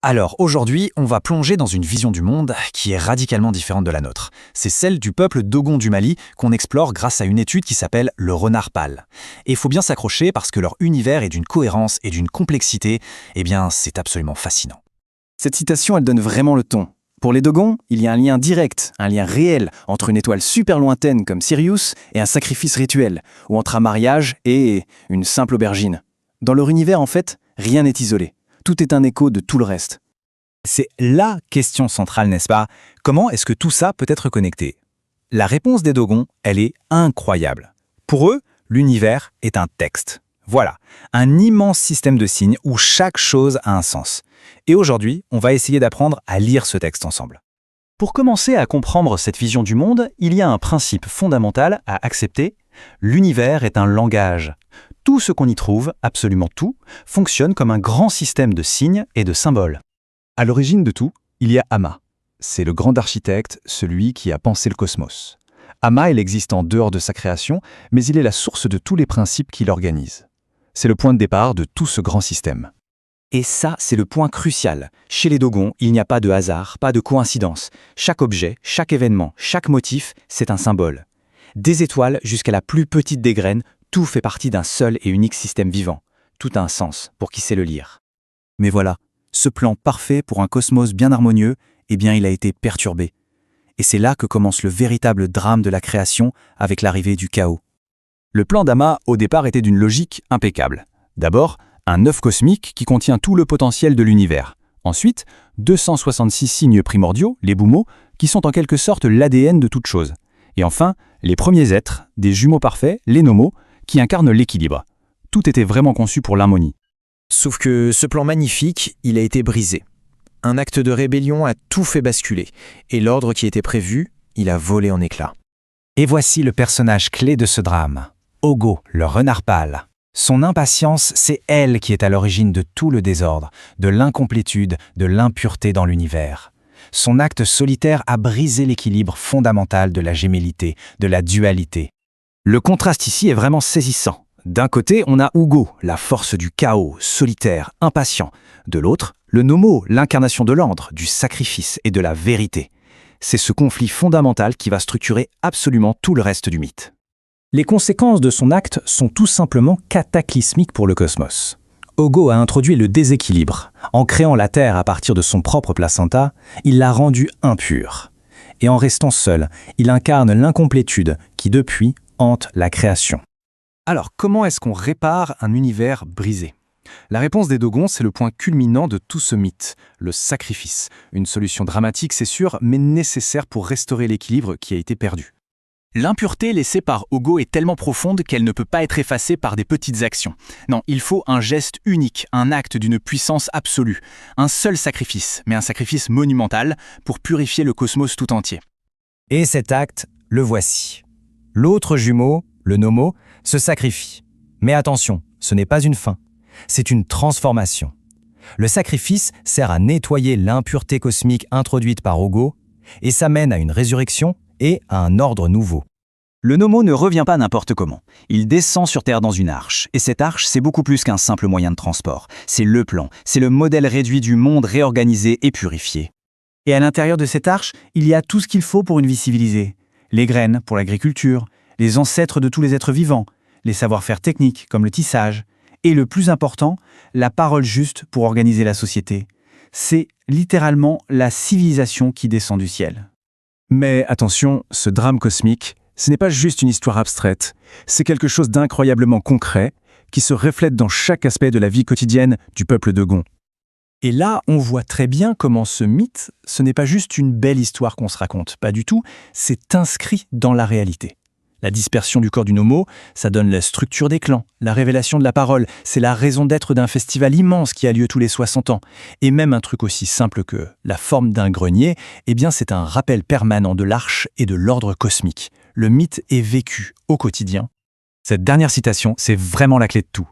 Alors aujourd'hui, on va plonger dans une vision du monde qui est radicalement différente de la nôtre. C'est celle du peuple Dogon du Mali qu'on explore grâce à une étude qui s'appelle le renard pâle. Et il faut bien s'accrocher parce que leur univers est d'une cohérence et d'une complexité, c'est absolument fascinant. Cette citation, elle donne vraiment le ton. Pour les Dogons, il y a un lien direct, un lien réel entre une étoile super lointaine comme Sirius et un sacrifice rituel, ou entre un mariage et une simple aubergine. Dans leur univers, en fait, rien n'est isolé. Tout est un écho de tout le reste. C'est la question centrale, n'est-ce pas? Comment est-ce que tout ça peut être connecté? La réponse des Dogons, elle est incroyable. Pour eux, l'univers est un texte. Voilà, un immense système de signes où chaque chose a un sens. Et aujourd'hui, on va essayer d'apprendre à lire ce texte ensemble. Pour commencer à comprendre cette vision du monde, il y a un principe fondamental à accepter. L'univers est un langage. Tout ce qu'on y trouve, absolument tout, fonctionne comme un grand système de signes et de symboles. À l'origine de tout, il y a Amma. C'est le grand architecte, celui qui a pensé le cosmos. Amma, il existe en dehors de sa création, mais il est la source de tous les principes qui l'organisent. C'est le point de départ de tout ce grand système. Et ça, c'est le point crucial. Chez les Dogons, il n'y a pas de hasard, pas de coïncidence. Chaque objet, chaque événement, chaque motif, c'est un symbole. Des étoiles jusqu'à la plus petite des graines, tout fait partie d'un seul et unique système vivant. Tout a un sens pour qui sait le lire. Mais voilà, ce plan parfait pour un cosmos bien harmonieux, il a été perturbé. Et c'est là que commence le véritable drame de la création avec l'arrivée du chaos. Le plan d'Amma, au départ, était d'une logique impeccable. D'abord, un œuf cosmique qui contient tout le potentiel de l'univers. Ensuite, 266 signes primordiaux, les Boumo, qui sont en quelque sorte l'ADN de toute chose. Et enfin, les premiers êtres, des jumeaux parfaits, les Nomos, qui incarnent l'équilibre. Tout était vraiment conçu pour l'harmonie. Sauf que ce plan magnifique, il a été brisé. Un acte de rébellion a tout fait basculer, et l'ordre qui était prévu, il a volé en éclats. Et voici le personnage clé de ce drame. Ogo, le renard pâle. Son impatience, c'est elle qui est à l'origine de tout le désordre, de l'incomplétude, de l'impureté dans l'univers. Son acte solitaire a brisé l'équilibre fondamental de la gémellité, de la dualité. Le contraste ici est vraiment saisissant. D'un côté, on a Ugo, la force du chaos, solitaire, impatient. De l'autre, le Nomo, l'incarnation de l'ordre, du sacrifice et de la vérité. C'est ce conflit fondamental qui va structurer absolument tout le reste du mythe. Les conséquences de son acte sont tout simplement cataclysmiques pour le cosmos. Ogo a introduit le déséquilibre. En créant la Terre à partir de son propre placenta, il l'a rendue impure. Et en restant seul, il incarne l'incomplétude qui, depuis, hante la création. Alors, comment est-ce qu'on répare un univers brisé? La réponse des Dogons, c'est le point culminant de tout ce mythe, le sacrifice. Une solution dramatique, c'est sûr, mais nécessaire pour restaurer l'équilibre qui a été perdu. L'impureté laissée par Ogo est tellement profonde qu'elle ne peut pas être effacée par des petites actions. Non, il faut un geste unique, un acte d'une puissance absolue. Un seul sacrifice, mais un sacrifice monumental pour purifier le cosmos tout entier. Et cet acte, le voici. L'autre jumeau, le Nomo, se sacrifie. Mais attention, ce n'est pas une fin, c'est une transformation. Le sacrifice sert à nettoyer l'impureté cosmique introduite par Ogo, et ça mène à une résurrection et à un ordre nouveau. Le Nomo ne revient pas n'importe comment. Il descend sur Terre dans une arche. Et cette arche, c'est beaucoup plus qu'un simple moyen de transport. C'est le plan, c'est le modèle réduit du monde réorganisé et purifié. Et à l'intérieur de cette arche, il y a tout ce qu'il faut pour une vie civilisée. Les graines pour l'agriculture, les ancêtres de tous les êtres vivants, les savoir-faire techniques comme le tissage, et le plus important, la parole juste pour organiser la société. C'est littéralement la civilisation qui descend du ciel. Mais attention, ce drame cosmique, ce n'est pas juste une histoire abstraite, c'est quelque chose d'incroyablement concret qui se reflète dans chaque aspect de la vie quotidienne du peuple Dogon. Et là, on voit très bien comment ce mythe, ce n'est pas juste une belle histoire qu'on se raconte, pas du tout, c'est inscrit dans la réalité. La dispersion du corps du Nomo, ça donne la structure des clans. La révélation de la parole, c'est la raison d'être d'un festival immense qui a lieu tous les 60 ans. Et même un truc aussi simple que la forme d'un grenier, c'est un rappel permanent de l'arche et de l'ordre cosmique. Le mythe est vécu au quotidien. Cette dernière citation, c'est vraiment la clé de tout.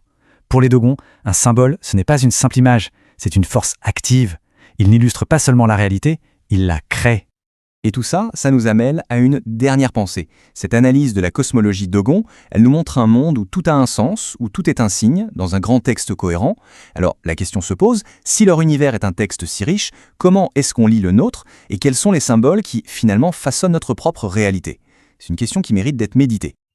Pour les Dogons, un symbole, ce n'est pas une simple image, c'est une force active. Il n'illustre pas seulement la réalité, il la crée. Et tout ça, ça nous amène à une dernière pensée. Cette analyse de la cosmologie Dogon, elle nous montre un monde où tout a un sens, où tout est un signe, dans un grand texte cohérent. Alors la question se pose, si leur univers est un texte si riche, comment est-ce qu'on lit le nôtre et quels sont les symboles qui finalement façonnent notre propre réalité? C'est une question qui mérite d'être méditée.